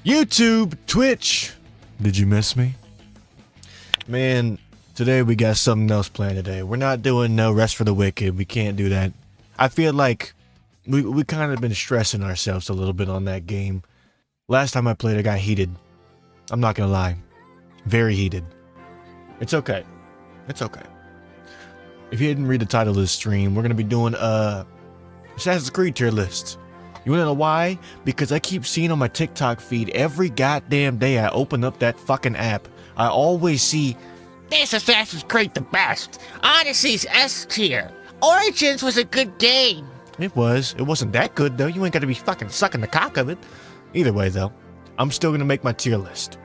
YouTube, Twitch. Did you miss me? Man, today we got something else planned today. We're not doing no Rest for the Wicked. We can't do that. I feel like we kind of been stressing ourselves a little bit on that game. Last time I played, I got heated. I'm not gonna lie. Very heated. It's okay. It's okay. If you didn't read the title of this stream, we're gonna be doing Assassin's Creed tier lists. You wanna know why? Because I keep seeing on my TikTok feed every goddamn day I open up that fucking app, I always see This Assassin's Creed the best. Odyssey's S tier. Origins was a good game. It wasn't that good though. You ain't gotta be fucking sucking the cock of it. Either way though, I'm still gonna make my tier list.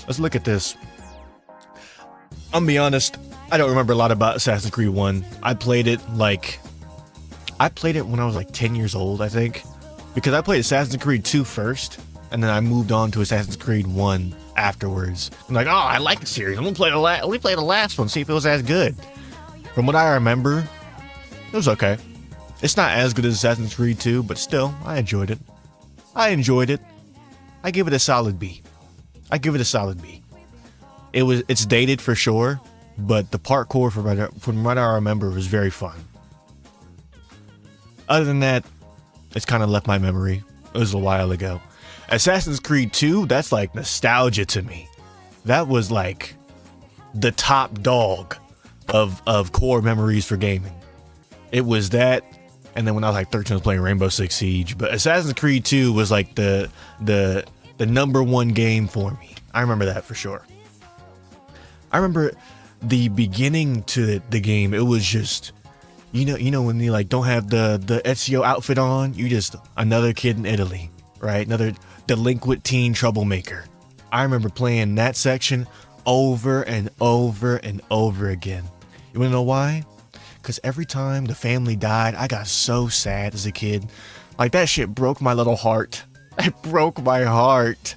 Let's look at this. I'm gonna be honest, I don't remember a lot about Assassin's Creed 1. I played it when I was like 10 years old, I think. Because I played Assassin's Creed 2 first, and then I moved on to Assassin's Creed 1 afterwards. I'm like, oh, I like the series. I'm gonna play let me play the last one, see if it was as good. From what I remember, it was okay. It's not as good as Assassin's Creed 2, but still, I enjoyed it. I give it a solid B. It's dated for sure, but the parkour from what I remember was very fun. Other than that, it's kind of left my memory. It was a while ago. Assassin's Creed 2, that's like nostalgia to me. That was like the top dog of core memories for gaming. It was that, and then when I was like 13, I was playing Rainbow Six Siege. But Assassin's Creed 2 was like the number one game for me. I remember that for sure. I remember the beginning to the game. It was just, you know when you like don't have the Ezio outfit on, you just another kid in Italy, right? Another delinquent teen troublemaker. I remember playing that section over and over and over again. You wanna know why? Because every time the family died, I got so sad as a kid. Like, that shit broke my little heart. It broke my heart.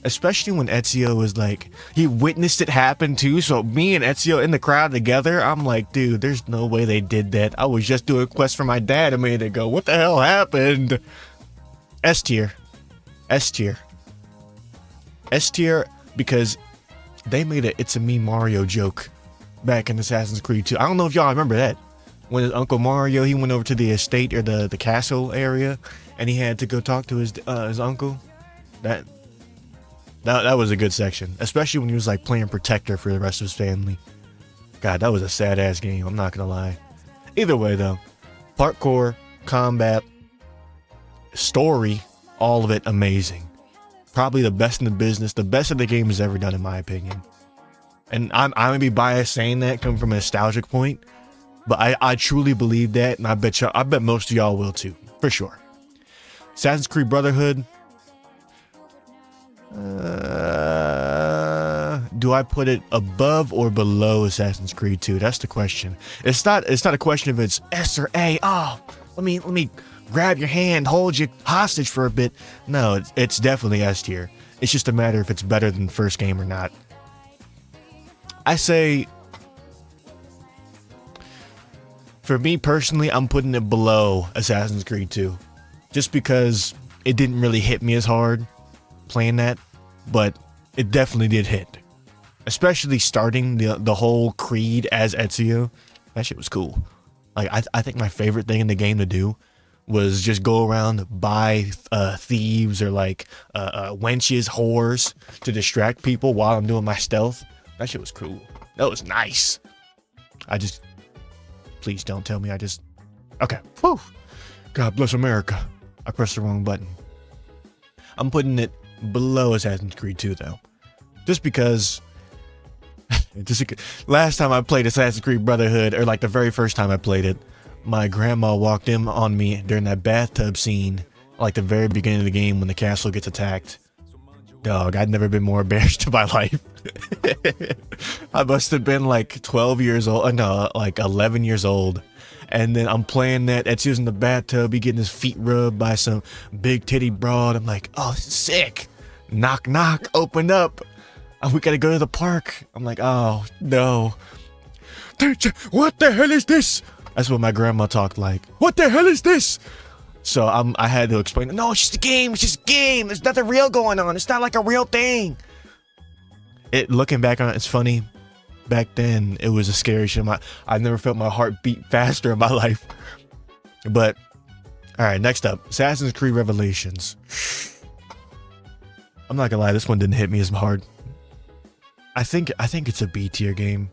Especially when Ezio was like, he witnessed it happen too. So me and Ezio in the crowd together, I'm like, dude, there's no way they did that. I was just doing a quest for my dad a minute ago. What the hell happened? S tier. S tier. S tier because they made a It's a Me Mario joke back in Assassin's Creed 2. I don't know if y'all remember that. When his Uncle Mario, he went over to the estate or the castle area, and he had to go talk to his uncle. That was a good section, especially when he was like playing protector for the rest of his family. God, that was a sad ass game, I'm not gonna lie. Either way though, parkour, combat, story, all of it amazing. Probably the best in the business, the best that the game has ever done in my opinion. And I'm gonna be biased saying that, coming from a nostalgic point, but I truly believe that, and I bet most of y'all will too, for sure. Assassin's Creed Brotherhood. Do I put it above or below Assassin's Creed 2? That's the question. It's not a question if it's S or A. Oh, let me grab your hand, hold you hostage for a bit. No, it's definitely S tier. It's just a matter if it's better than the first game or not. I say, for me personally, I'm putting it below Assassin's Creed 2. Just because it didn't really hit me as hard playing that, but it definitely did hit. Especially starting the whole Creed as Ezio. That shit was cool. Like, I think my favorite thing in the game to do was just go around, buy thieves or like wenches, whores to distract people while I'm doing my stealth. That shit was cool. That was nice. Please don't tell me okay. Whew. God bless America. I pressed the wrong button. I'm putting it below Assassin's Creed 2 though. Just because last time I played Assassin's Creed Brotherhood, or like the very first time I played it, my grandma walked in on me during that bathtub scene, like the very beginning of the game when the castle gets attacked. Dog, I'd never been more embarrassed in my life. I must have been like 12 years old, no, like 11 years old. And then I'm playing that, Ezio's in the bathtub, he getting his feet rubbed by some big titty broad. I'm like, oh, this is sick. Knock, knock, open up. Oh, we gotta go to the park. I'm like, oh, no. What the hell is this? That's what my grandma talked like. What the hell is this? So I had to explain, no, it's just a game. It's just a game. There's nothing real going on. It's not like a real thing. Looking back on it, it's funny. Back then, it was a scary shit. I've never felt my heart beat faster in my life. But, all right, next up, Assassin's Creed Revelations. I'm not gonna lie, this one didn't hit me as hard. I think it's a B tier game.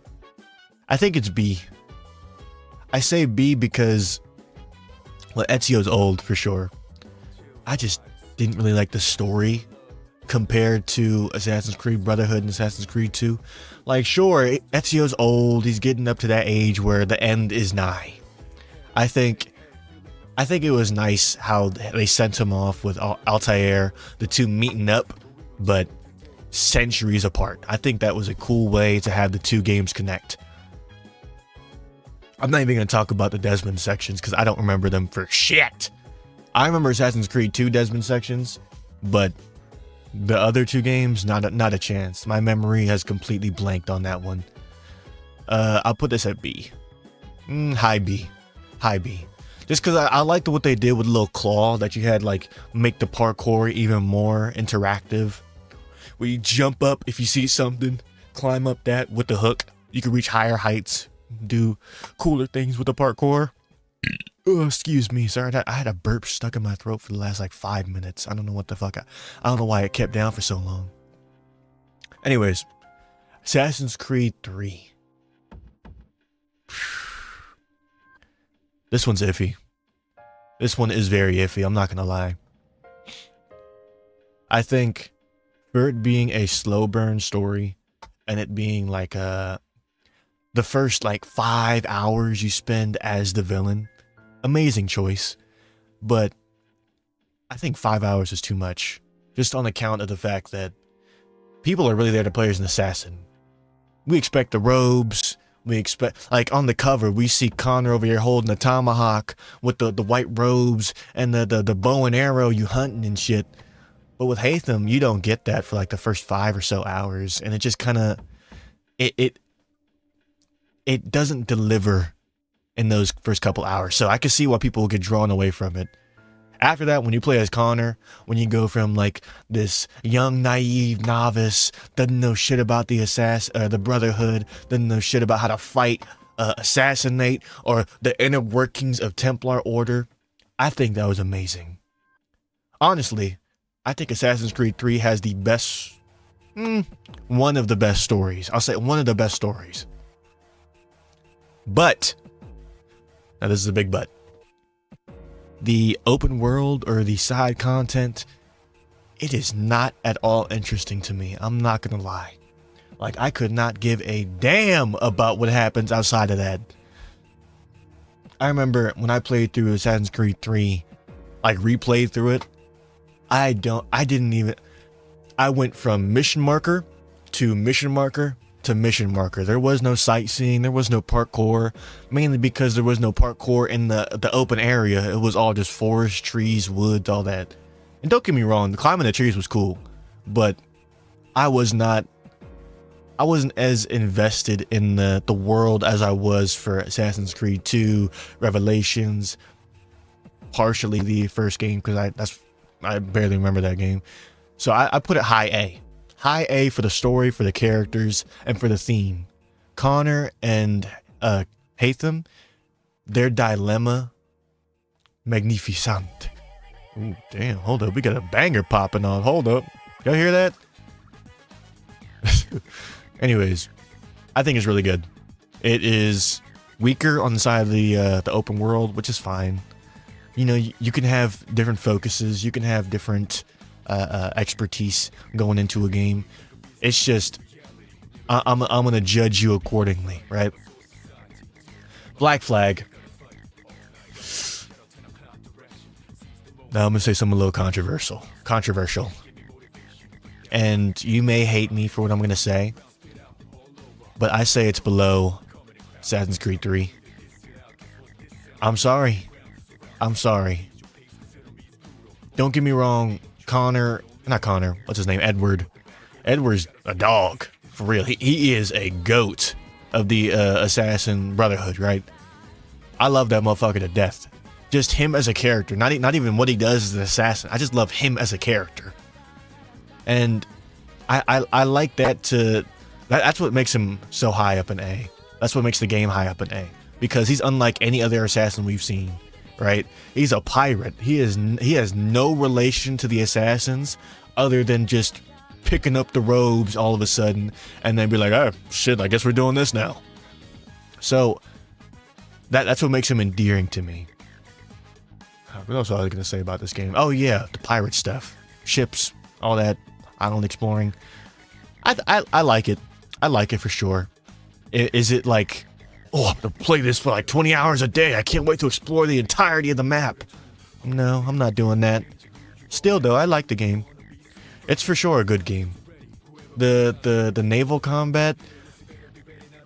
I think it's B. I say B because, well, Ezio's old for sure. I just didn't really like the story compared to Assassin's Creed Brotherhood and Assassin's Creed 2. Like, sure, Ezio's old. He's getting up to that age where the end is nigh. I think it was nice how they sent him off with Altair, the two meeting up, but centuries apart. I think that was a cool way to have the two games connect. I'm not even going to talk about the Desmond sections because I don't remember them for shit. I remember Assassin's Creed 2 Desmond sections, but the other two games, not a chance. My memory has completely blanked on that one. I'll put this at B. High B. Just because I liked what they did with the little claw that you had, like, make the parkour even more interactive. Where you jump up if you see something, climb up that with the hook. You can reach higher heights, do cooler things with the parkour. Oh, excuse me, sorry. I had a burp stuck in my throat for the last like 5 minutes. I don't know what the fuck. I don't know why it kept down for so long. Anyways, Assassin's Creed 3. This one's iffy. This one is very iffy, I'm not gonna lie. I think for it being a slow burn story and it being like the first like 5 hours you spend as the villain, amazing choice, but I think 5 hours is too much, just on account of the fact that people are really there to play as an assassin. We expect the robes, we expect, like on the cover, we see Connor over here holding a tomahawk with the white robes and the bow and arrow, you hunting and shit. But with Haytham, you don't get that for like the first 5 or so hours, and it just kind of, it doesn't deliver in those first couple hours. So I can see why people will get drawn away from it. After that, when you play as Connor, when you go from like this young, naive novice, doesn't know shit about the Brotherhood, doesn't know shit about how to fight, assassinate, or the inner workings of Templar Order, I think that was amazing. Honestly, I think Assassin's Creed 3 has the best, one of the best stories. I'll say one of the best stories. But, now this is a big but, the open world or the side content, it is not at all interesting to me. I'm not gonna lie. Like, I could not give a damn about what happens outside of that. I remember when I played through Assassin's Creed 3, like replayed through it, I went from mission marker to mission marker to mission marker. There was no sightseeing, there was no parkour, mainly because there was no parkour in the open area. It was all just forest, trees, woods, all that. And don't get me wrong, the climbing the trees was cool, but I wasn't as invested in the world as I was for Assassin's Creed 2, Revelations, partially the first game, because I barely remember that game. So I put it high A. High A for the story, for the characters, and for the theme. Connor and Haytham, their dilemma, magnificent. Ooh, damn, hold up, we got a banger popping on. Hold up, y'all hear that? Anyways, I think it's really good. It is weaker on the side of the open world, which is fine. You know, you can have different focuses, you can have different expertise going into a game. It's just I'm gonna judge you accordingly, right? Black Flag. Now I'm gonna say something a little controversial, and you may hate me for what I'm gonna say, but I say it's below Assassin's Creed 3. I'm sorry. Don't get me wrong, what's his name? Edward's a dog, for real. He is a goat of the Assassin Brotherhood, right? I love that motherfucker to death. Just him as a character, not even what he does as an assassin. I just love him as a character, and I like that. That's what makes him so high up in A. That's what makes the game high up in A, because he's unlike any other assassin we've seen. Right? He's a pirate. He has no relation to the assassins other than just picking up the robes all of a sudden and then be like, oh shit, I guess we're doing this now. So that's what makes him endearing to me. What else was I gonna say about this game? Oh yeah, the pirate stuff, ships, all that island exploring. I like it. I like it for sure. Is it like, oh, I'm gonna play this for like 20 hours a day. I can't wait to explore the entirety of the map. No, I'm not doing that. Still though, I like the game. It's for sure a good game. The naval combat,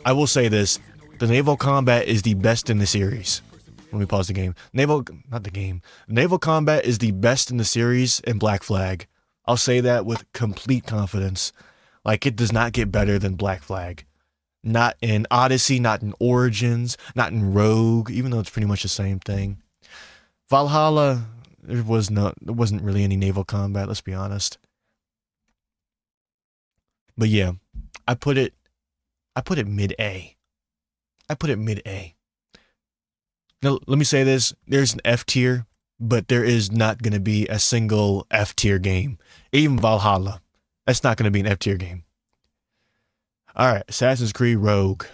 I will say this, the naval combat is the best in the series. Let me pause the game. Naval combat is the best in the series in Black Flag. I'll say that with complete confidence. Like, it does not get better than Black Flag. Not in Odyssey, not in Origins, not in Rogue, even though it's pretty much the same thing. Valhalla, there wasn't really any naval combat, let's be honest. But yeah, I put it mid-A. I put it mid-A. Now, let me say this. There's an F tier, but there is not going to be a single F tier game. Even Valhalla, that's not going to be an F tier game. All right, Assassin's Creed Rogue.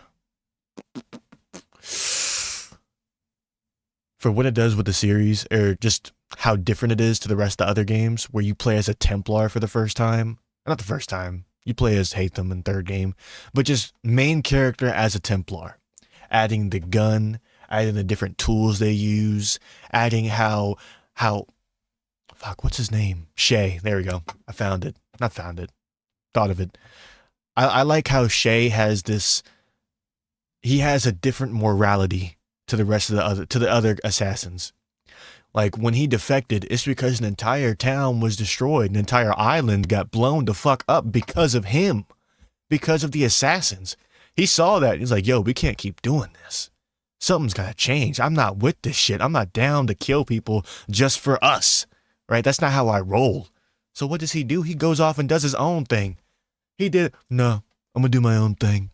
For what it does with the series, or just how different it is to the rest of the other games, where you play as a Templar for the first time. Not the first time. You play as Haytham in third game. But just main character as a Templar. Adding the gun, adding the different tools they use, adding how fuck, what's his name? Shay. There we go. I found it. Not found it. Thought of it. I like how Shay has this. He has a different morality to the rest of the other assassins. Like, when he defected, it's because an entire town was destroyed. An entire island got blown the fuck up because of him. Because of the assassins. He saw that. He's like, yo, we can't keep doing this. Something's gotta change. I'm not with this shit. I'm not down to kill people just for us. Right? That's not how I roll. So what does he do? He goes off and does his own thing. He did, no, I'm gonna do my own thing.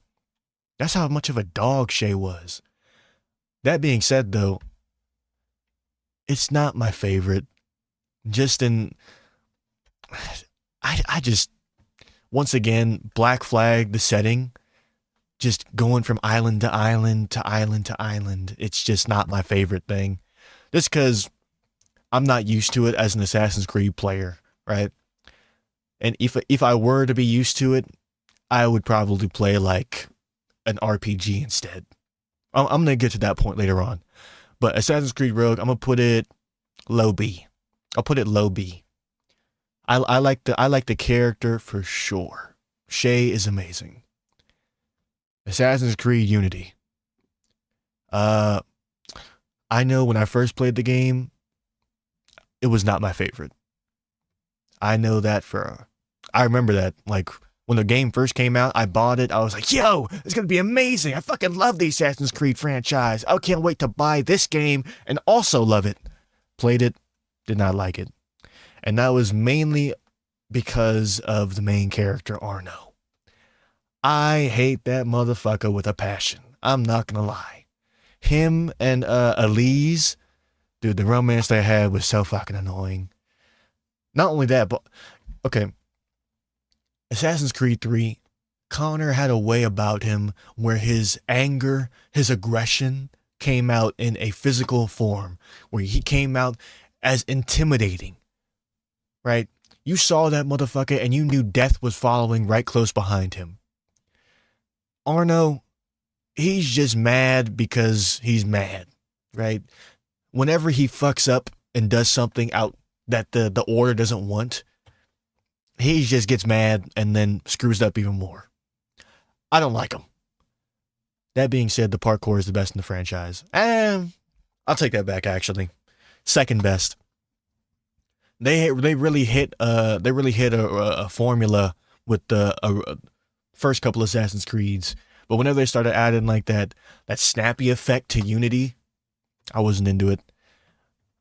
That's how much of a dog Shay was. That being said, though, it's not my favorite. Just in, I just, once again, Black Flag, the setting, just going from island to island to island to island. It's just not my favorite thing. Just because I'm not used to it as an Assassin's Creed player, right? And if I were to be used to it, I would probably play like an RPG instead. I'm going to get to that point later on. But Assassin's Creed Rogue, I'm going to put it low B. I'll put it low B. I like the character for sure. Shay is amazing. Assassin's Creed Unity. I know when I first played the game, it was not my favorite. I know that I remember that, like, when the game first came out, I bought it. I was like, yo, it's going to be amazing. I fucking love the Assassin's Creed franchise. I can't wait to buy this game and also love it. Played it, did not like it. And that was mainly because of the main character, Arno. I hate that motherfucker with a passion. I'm not going to lie. Him and Elise, dude, the romance they had was so fucking annoying. Not only that, but, okay, Assassin's Creed 3, Connor had a way about him where his anger, his aggression came out in a physical form, where he came out as intimidating, right? You saw that motherfucker and you knew death was following right close behind him. Arno, he's just mad because he's mad, right? Whenever he fucks up and does something out that the order doesn't want, he just gets mad and then screws up even more. I don't like him. That being said, the parkour is the best in the franchise. I'll take that back, actually. Second best. They really hit a formula with the first couple of Assassin's Creeds. But whenever they started adding like that snappy effect to Unity, I wasn't into it.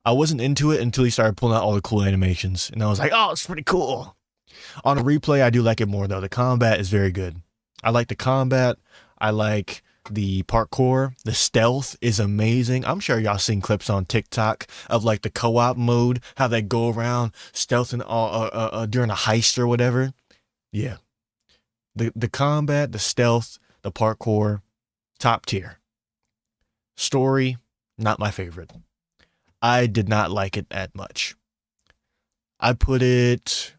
I wasn't into it until he started pulling out all the cool animations, and I was like, oh, it's pretty cool. On a replay, I do like it more though. The combat is very good. I like the combat. I like the parkour. The stealth is amazing. I'm sure y'all seen clips on TikTok of like the co-op mode, how they go around stealthing during a heist or whatever. Yeah. The combat, the stealth, the parkour, top tier. Story, not my favorite. I did not like it that much. I put it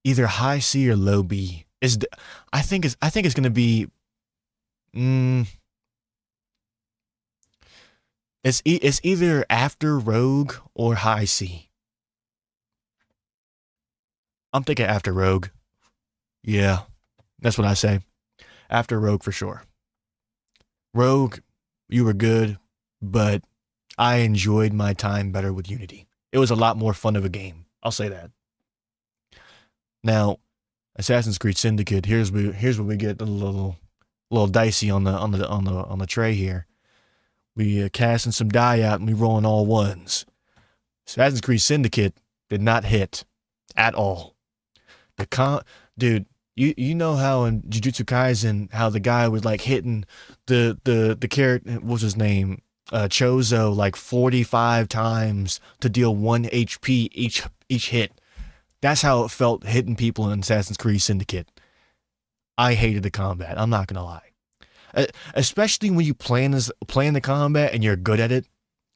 either high C or low B. I think it's gonna be. It's either after Rogue or high C. I'm thinking after Rogue. Yeah, that's what I say. After Rogue for sure. Rogue, you were good, but I enjoyed my time better with Unity. It was a lot more fun of a game. I'll say that. Now, Assassin's Creed Syndicate. Here's where we get a little dicey on the tray here. We casting some die out and we rolling all ones. Assassin's Creed Syndicate did not hit at all. Dude, you know how in Jujutsu Kaisen how the guy was like hitting the character, what's his name, Chozo, like 45 times to deal 1 HP each hit. That's how it felt hitting people in Assassin's Creed Syndicate. I hated the combat. I'm not gonna lie, especially when you playing the combat and you're good at it.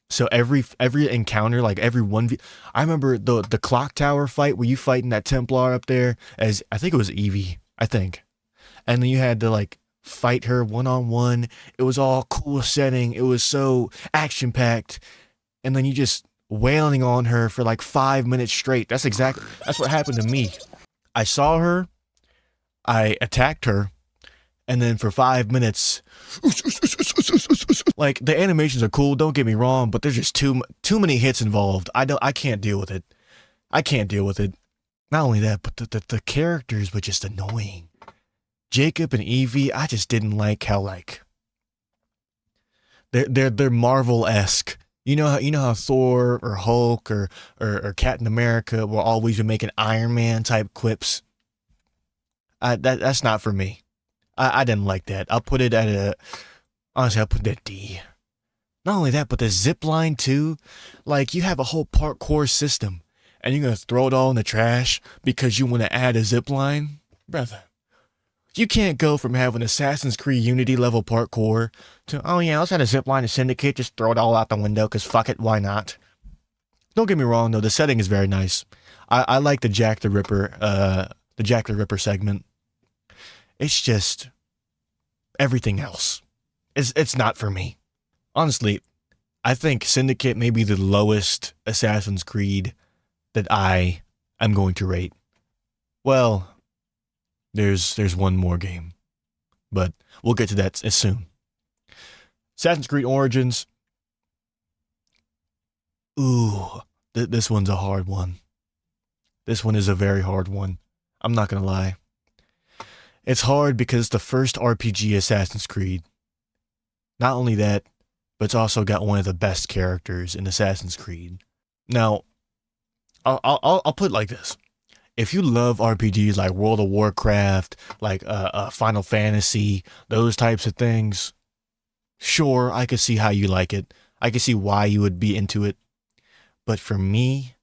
So every encounter, like every 1v, I remember the clock tower fight where you fighting that Templar up there as I think it was Evie, I think, and then you had to like fight her one-on-one. It was all cool setting. It was so action packed, and then you just wailing on her for like 5 minutes straight. That's what happened to me. I saw her, I attacked her, and then for 5 minutes, like the animations are cool, don't get me wrong, but there's just too many hits involved. I can't deal with it. I can't deal with it. Not only that, but the characters were just annoying. Jacob and Evie, I just didn't like how like they're Marvel-esque. You know how Thor or Hulk or Captain America will always be making Iron Man type quips. That's not for me. I didn't like that. I'll put it at honestly, I'll put it at D. Not only that, but the zip line too. Like you have a whole parkour system, and you're gonna throw it all in the trash because you want to add a zip line, brother. You can't go from having Assassin's Creed Unity level parkour to, oh yeah, let's add a zipline to Syndicate, just throw it all out the window, because fuck it, why not? Don't get me wrong though, the setting is very nice. I like the Jack the Ripper segment. It's just everything else. It's not for me. Honestly, I think Syndicate may be the lowest Assassin's Creed that I am going to rate. Well, there's one more game, but we'll get to that soon. Assassin's Creed Origins. Ooh, this one's a hard one. This one is a very hard one. I'm not gonna lie. It's hard because it's the first RPG Assassin's Creed. Not only that, but it's also got one of the best characters in Assassin's Creed. Now, I'll put it like this. If you love RPGs like World of Warcraft, like Final Fantasy, those types of things, sure, I could see how you like it. I could see why you would be into it. But for me,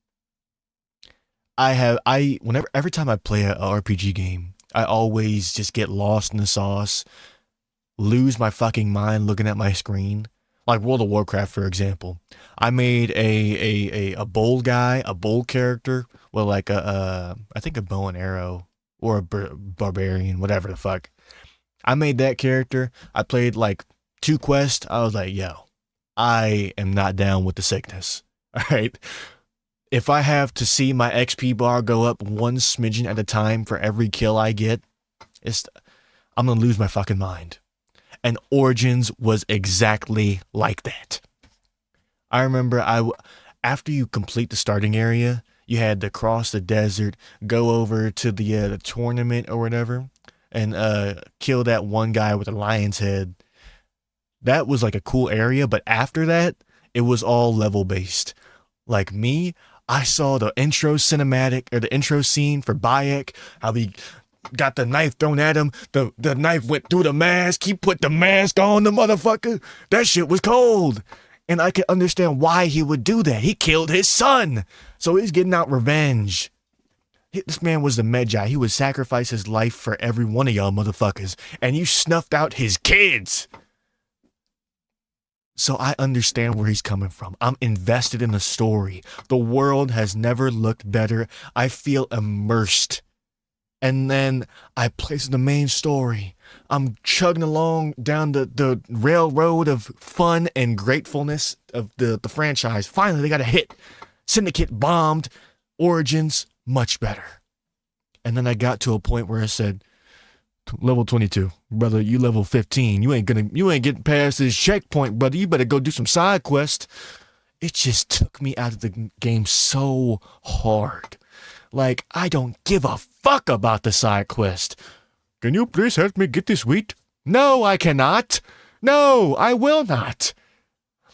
every time I play a RPG game, I always just get lost in the sauce, lose my fucking mind looking at my screen. Like World of Warcraft, for example. I made a bold guy, a bold character with like I think a bow and arrow or a barbarian, whatever the fuck. I made that character. I played like 2 quests. I was like, yo, I am not down with the sickness. All right. If I have to see my XP bar go up 1 smidgen at a time for every kill I get, I'm going to lose my fucking mind. And Origins was exactly like that. I remember after you complete the starting area, you had to cross the desert, go over to the tournament or whatever, and kill that one guy with a lion's head. That was like a cool area, but after that, it was all level based. Like me, I saw the intro cinematic or the intro scene for Bayek, how he got the knife thrown at him. The knife went through the mask. He put the mask on the motherfucker. That shit was cold. And I can understand why he would do that. He killed his son. So he's getting out revenge. This man was the Medjai. He would sacrifice his life for every one of y'all motherfuckers. And you snuffed out his kids. So I understand where he's coming from. I'm invested in the story. The world has never looked better. I feel immersed. And then I place the main story. I'm chugging along down the railroad of fun and gratefulness of the franchise. Finally, they got a hit. Syndicate bombed. Origins, much better. And then I got to a point where I said, level 22, brother, you level 15. You ain't getting past this checkpoint, brother. You better go do some side quest. It just took me out of the game so hard. Like, I don't give a fuck about the side quest. Can you please help me get this wheat? No, I cannot. No, I will not.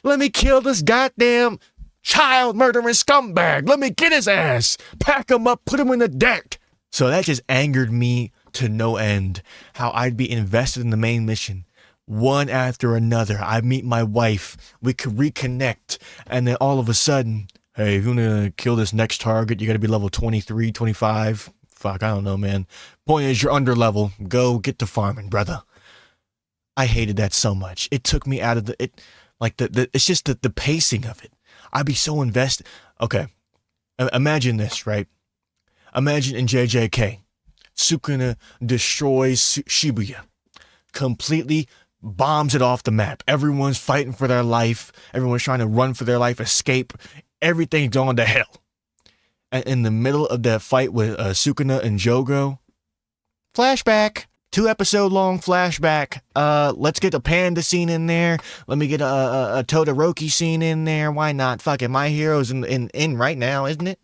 Let me kill this goddamn child murdering scumbag. Let me get his ass. Pack him up, put him in the deck. So that just angered me to no end. How I'd be invested in the main mission. One after another. I'd meet my wife. We could reconnect. And then all of a sudden, hey, if you want to kill this next target, you got to be level 23, 25. Fuck, I don't know, man. Point is, you're under level. Go get to farming, brother. I hated that so much. It took me out of it's just the pacing of it. I'd be so invested. Okay. Imagine this, right? Imagine in JJK, Sukuna destroys Shibuya. Completely bombs it off the map. Everyone's fighting for their life. Everyone's trying to run for their life, escape. Everything's going to hell. And in the middle of that fight with Sukuna and Jogo, flashback. 2-episode long flashback. Let's get a panda scene in there. Let me get a Todoroki scene in there. Why not? Fuck it. My hero's in right now, isn't it?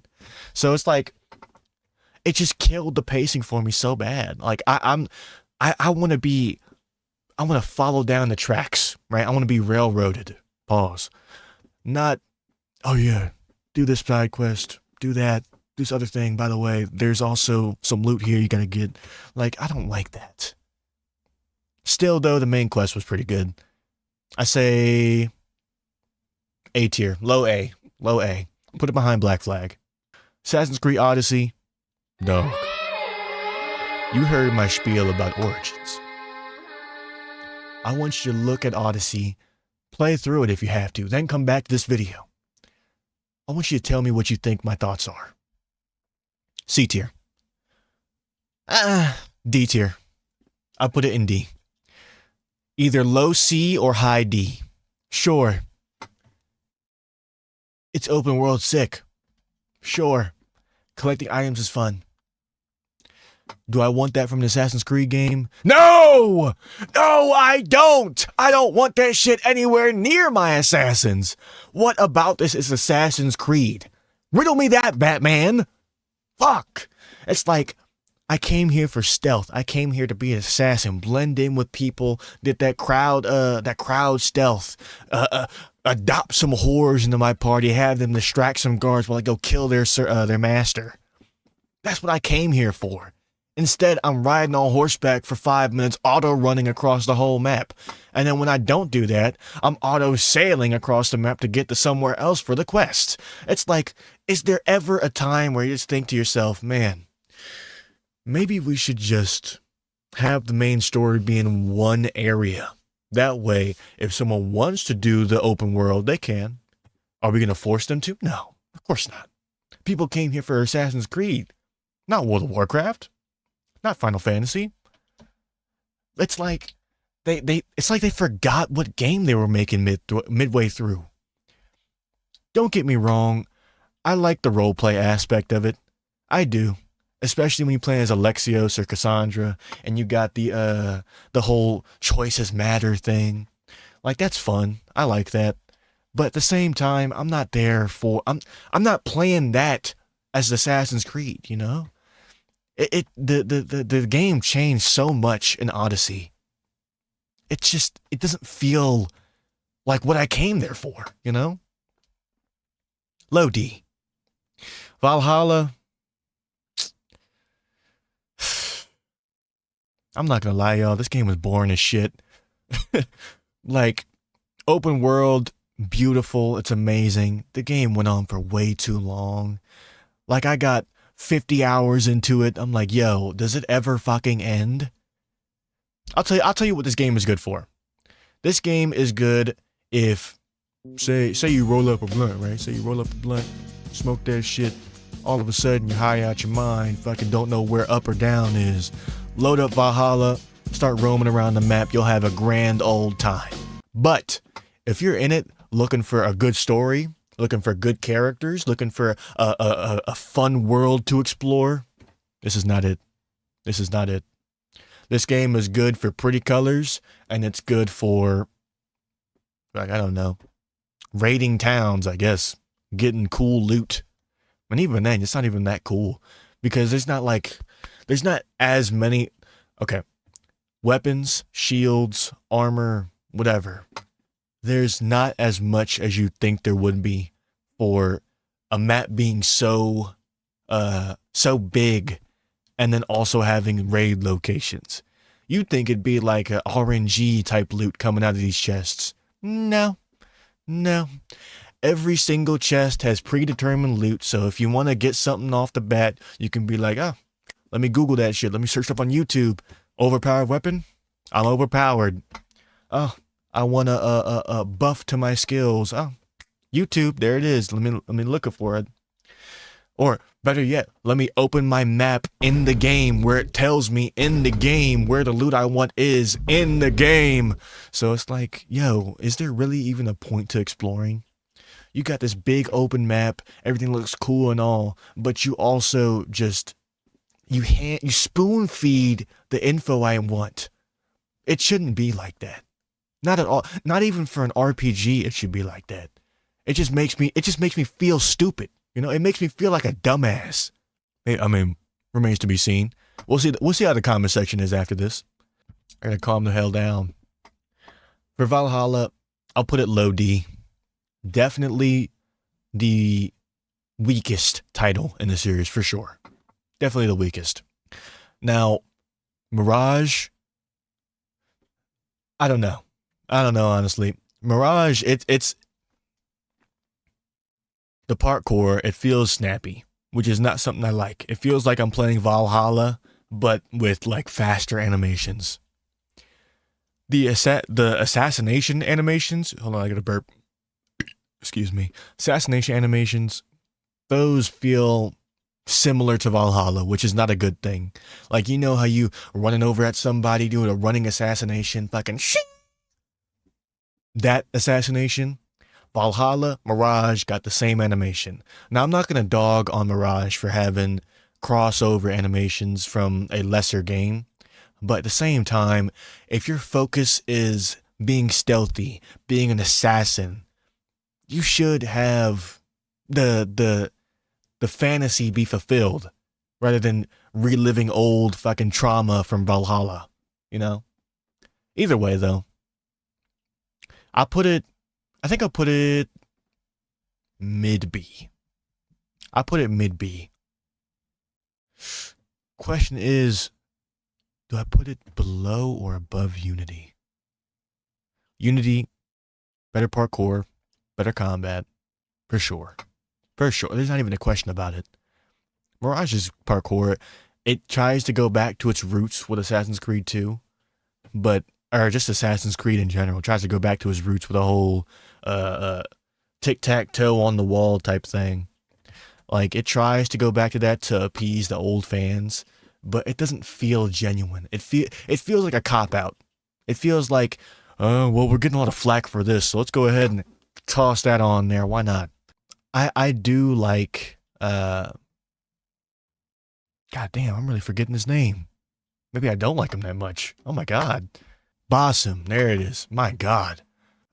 So it's like, it just killed the pacing for me so bad. Like I want to follow down the tracks, right? I want to be railroaded. Pause. Not, oh yeah, do this side quest, do that. This other thing, by the way, there's also some loot here you gotta get. Like, I don't like that. Still, though, the main quest was pretty good. I say A tier. Low A. Low A. Put it behind Black Flag. Assassin's Creed Odyssey. Dog. You heard my spiel about Origins. I want you to look at Odyssey, play through it if you have to, then come back to this video. I want you to tell me what you think my thoughts are. C tier. D tier. I'll put it in D. Either low C or high D. Sure. It's open world sick. Sure. Collecting items is fun. Do I want that from an Assassin's Creed game? No! No, I don't! I don't want that shit anywhere near my Assassins. What about this is Assassin's Creed? Riddle me that, Batman! Fuck! It's like, I came here for stealth. I came here to be an assassin, blend in with people, get that crowd stealth, adopt some whores into my party, have them distract some guards while I go kill their master. That's what I came here for. Instead, I'm riding on horseback for 5 minutes, auto-running across the whole map. And then when I don't do that, I'm auto-sailing across the map to get to somewhere else for the quest. It's like, is there ever a time where you just think to yourself, man, maybe we should just have the main story be in one area. That way, if someone wants to do the open world, they can. Are we going to force them to? No, of course not. People came here for Assassin's Creed, not World of Warcraft. Not Final Fantasy. It's like it's like they forgot what game they were making midway through. Don't get me wrong, I like the roleplay aspect of it. I do, especially when you play as Alexios or Cassandra, and you got the whole choices matter thing. Like, that's fun. I like that. But at the same time, I'm not playing that as Assassin's Creed, you know? The game changed so much in Odyssey. It doesn't feel like what I came there for, you know? Low D. Valhalla. I'm not gonna lie, y'all. This game was boring as shit. Like, open world, beautiful. It's amazing. The game went on for way too long. Like, I got 50 hours into it. I'm like, yo, does it ever fucking end? I'll tell you what this game is good for. This game is good if, say you roll up a blunt, right? Say you roll up a blunt, smoke that shit. All of a sudden, you're high out your mind. Fucking don't know where up or down is. Load up Valhalla, start roaming around the map. You'll have a grand old time. But if you're in it looking for a good story, looking for good characters, looking for a fun world to explore, this is not it. This is not it. This game is good for pretty colors, and it's good for, like, I don't know, raiding towns, I guess, getting cool loot. And even then, it's not even that cool, because there's not as many, okay, weapons, shields, armor, whatever. There's not as much as you think there would be for a map being so big, and then also having raid locations. You'd think it'd be like a RNG type loot coming out of these chests. No. Every single chest has predetermined loot, so if you want to get something off the bat, you can be like, let me Google that shit. Let me search up on YouTube. Overpowered weapon? I'm overpowered. Oh, I want a buff to my skills. Oh, YouTube, there it is. Let me look for it. Or better yet, let me open my map in the game where it tells me in the game where the loot I want is in the game. So it's like, yo, is there really even a point to exploring? You got this big open map, everything looks cool and all, but you also just, you spoon feed the info I want. It shouldn't be like that. Not at all. Not even for an RPG it should be like that. It just makes me feel stupid. You know, it makes me feel like a dumbass. I mean, remains to be seen. We'll see how the comment section is after this. I gotta calm the hell down. For Valhalla, I'll put it low D. Definitely the weakest title in the series, for sure. Definitely the weakest. Now, Mirage, I don't know, honestly. Mirage, it's the parkour, it feels snappy, which is not something I like. It feels like I'm playing Valhalla, but with like faster animations. The assassination animations, hold on, I gotta burp. Excuse me. Assassination animations, those feel similar to Valhalla, which is not a good thing. Like, you know how you running over at somebody doing a running assassination, fucking shit. That assassination, Valhalla, Mirage got the same animation. Now, I'm not going to dog on Mirage for having crossover animations from a lesser game, but at the same time, if your focus is being stealthy, being an assassin, you should have the fantasy be fulfilled rather than reliving old fucking trauma from Valhalla, you know? Either way, though, I think I'll put it mid B. I put it mid B. Question is, do I put it below or above Unity? Unity, better parkour, better combat, for sure. For sure. There's not even a question about it. Mirage's parkour, it tries to go back to its roots with Assassin's Creed 2, or just Assassin's Creed in general. It tries to go back to its roots with a whole tic-tac-toe on the wall type thing. Like, it tries to go back to that to appease the old fans, but it doesn't feel genuine. It feels like a cop-out. It feels like, well, we're getting a lot of flack for this, so let's go ahead and toss that on there. Why not? I do like, God damn, I'm really forgetting his name. Maybe I don't like him that much. Oh my God. Basim, there it is. My God.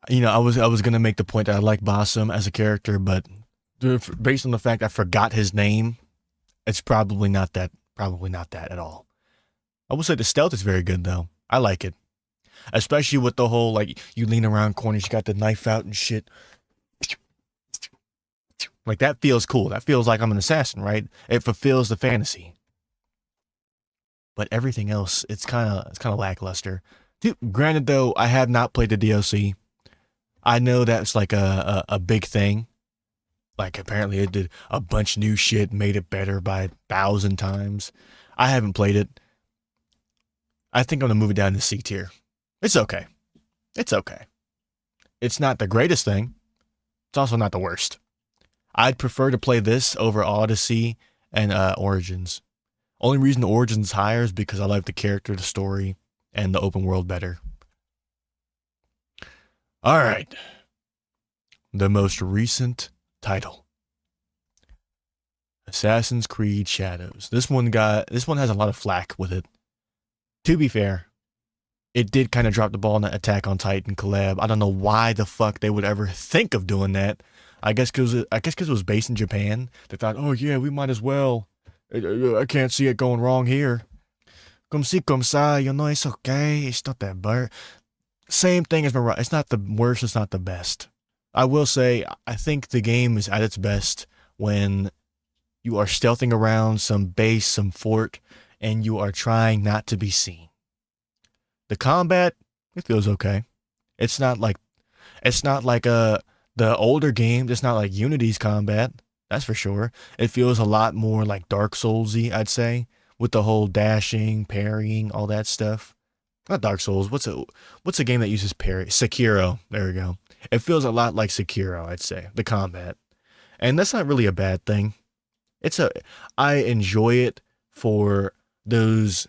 You know, I was going to make the point that I like Basim as a character, but based on the fact I forgot his name, it's probably not that at all. I will say the stealth is very good though. I like it. Especially with the whole, like, you lean around corners, you got the knife out and shit. Like, that feels cool. That feels like I'm an assassin, right? It fulfills the fantasy. But everything else, it's kind of lackluster. Dude, granted, though, I have not played the DLC. I know that's like a big thing. Like, apparently it did a bunch of new shit, made it better by 1,000 times. I haven't played it. I think I'm going to move it down to C tier. It's okay. It's okay. It's not the greatest thing. It's also not the worst. I'd prefer to play this over Odyssey and Origins. Only reason Origins is higher is because I like the character, the story, and the open world better. All right. The most recent title. Assassin's Creed Shadows. This one has a lot of flack with it. To be fair, it did kind of drop the ball in the Attack on Titan collab. I don't know why the fuck they would ever think of doing that. I guess because it was based in Japan. They thought, oh yeah, we might as well. I can't see it going wrong here. Comme si, comme ça, it's okay. It's not that bad. Same thing as Mirage. It's not the worst. It's not the best. I will say, I think the game is at its best when you are stealthing around some base, some fort, and you are trying not to be seen. The combat, it feels okay. It's not like the older games. It's not like Unity's combat. That's for sure. It feels a lot more like Dark Souls-y, I'd say, with the whole dashing, parrying, all that stuff. Not Dark Souls. What's a game that uses parry? Sekiro. There we go. It feels a lot like Sekiro, I'd say, the combat. And that's not really a bad thing. I enjoy it for those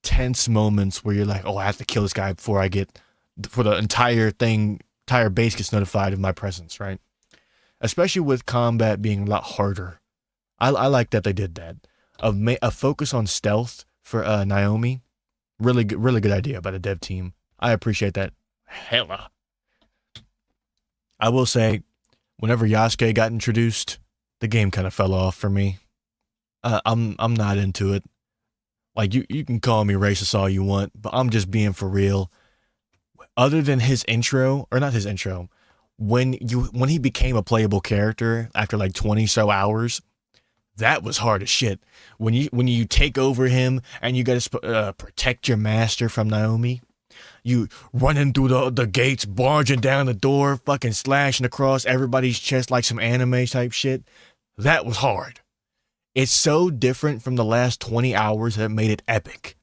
tense moments where you're like, oh, I have to kill this guy before the entire base gets notified of my presence, right? Especially with combat being a lot harder. I like that they did that. A focus on stealth for Naomi. Really good idea by the dev team. I appreciate that. Hella. I will say, whenever Yasuke got introduced, the game kind of fell off for me. I'm not into it. Like, you can call me racist all you want, but I'm just being for real. Other than his intro, or not his intro, when he became a playable character after like 20 so hours, that was hard as shit. When you take over him and you gotta protect your master from Naomi, you running through the gates, barging down the door, fucking slashing across everybody's chest like some anime type shit. That was hard. It's so different from the last 20 hours that made it epic.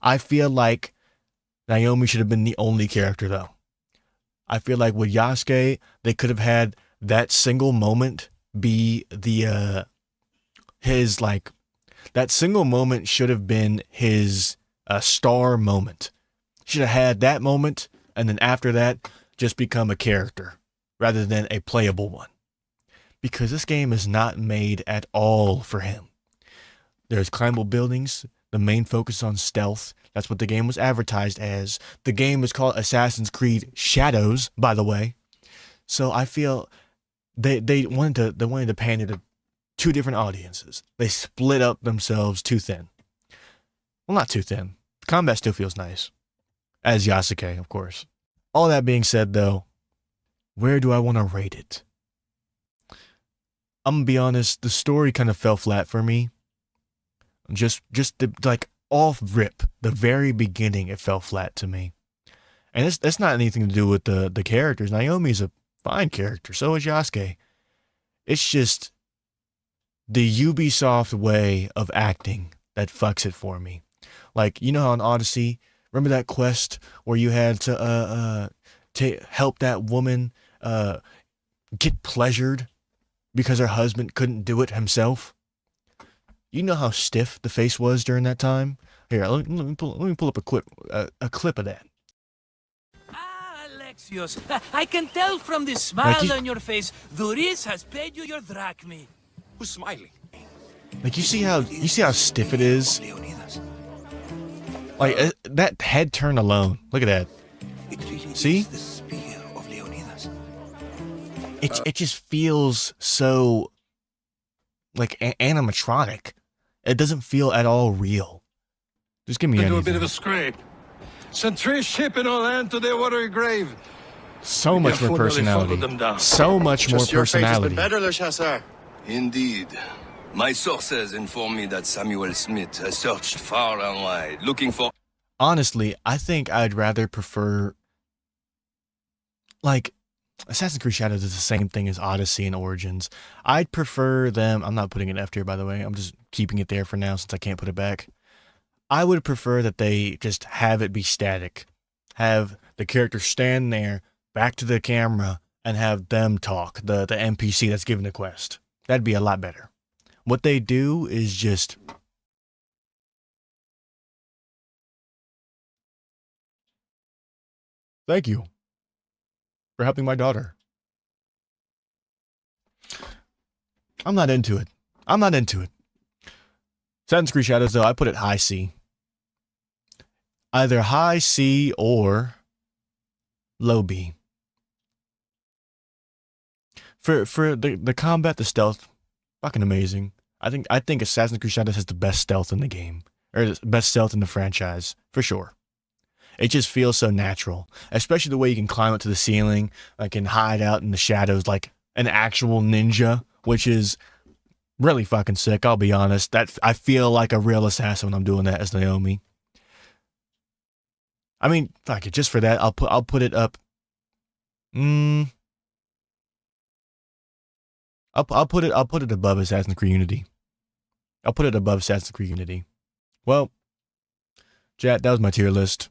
I feel like Naomi should have been the only character though. I feel like with Yasuke, they could have had that single moment be that single moment should have been his star moment. Should have had that moment, and then after that, just become a character rather than a playable one. Because this game is not made at all for him. There's climbable buildings. The main focus on stealth. That's what the game was advertised as. The game is called Assassin's Creed Shadows, by the way. So I feel they wanted to pander to two different audiences. They split up themselves too thin. Well, not too thin. The combat still feels nice. As Yasuke, of course. All that being said, though, where do I want to rate it? I'm gonna be honest, the story kind of fell flat for me. Just off rip, the very beginning, it fell flat to me. And that's not anything to do with the characters. Naomi's a fine character, so is Yasuke. It's just the Ubisoft way of acting that fucks it for me. Like, you know how in Odyssey, remember that quest where you had to help that woman get pleasured because her husband couldn't do it himself? You know how stiff the face was during that time? Here, let me pull up a clip of that. Ah, Alexios, I can tell from the smile on your face, Duris has paid you your drachmi. Who's smiling? Like, you see how stiff it is? Like, that head turn alone. Look at that. See? It just feels so like animatronic. It doesn't feel at all real. Just give me anything. Do a bit of a scrape. Sent 3 ship and all land to their watery grave. So much more personality. So much more Just your fate has personality. been better, Le Chasseur. Indeed. My sources inform me that Samuel Smith has searched far and wide, looking for... Honestly, I think I'd rather prefer, like, Assassin's Creed Shadows is the same thing as Odyssey and Origins. I'd prefer them. I'm not putting an F tier, by the way. I'm just keeping it there for now since I can't put it back. I would prefer that they just have it be static. Have the character stand there, back to the camera, and have them talk, the NPC that's given the quest. That'd be a lot better. What they do is just... Thank you for helping my daughter. I'm not into it. Assassin's Creed Shadows, though, I put it high C. Either high C or low B. For the combat, the stealth, fucking amazing. I think Assassin's Creed Shadows has the best stealth in the game. Or the best stealth in the franchise, for sure. It just feels so natural. Especially the way you can climb up to the ceiling, like and hide out in the shadows like an actual ninja, which is really fucking sick, I'll be honest. That I feel like a real assassin when I'm doing that as Naomi. I mean, fuck it, just for that, I'll put it up. I'll put it above Assassin's Creed Unity. I'll put it above Assassin's Creed Unity. Well, chat, that was my tier list.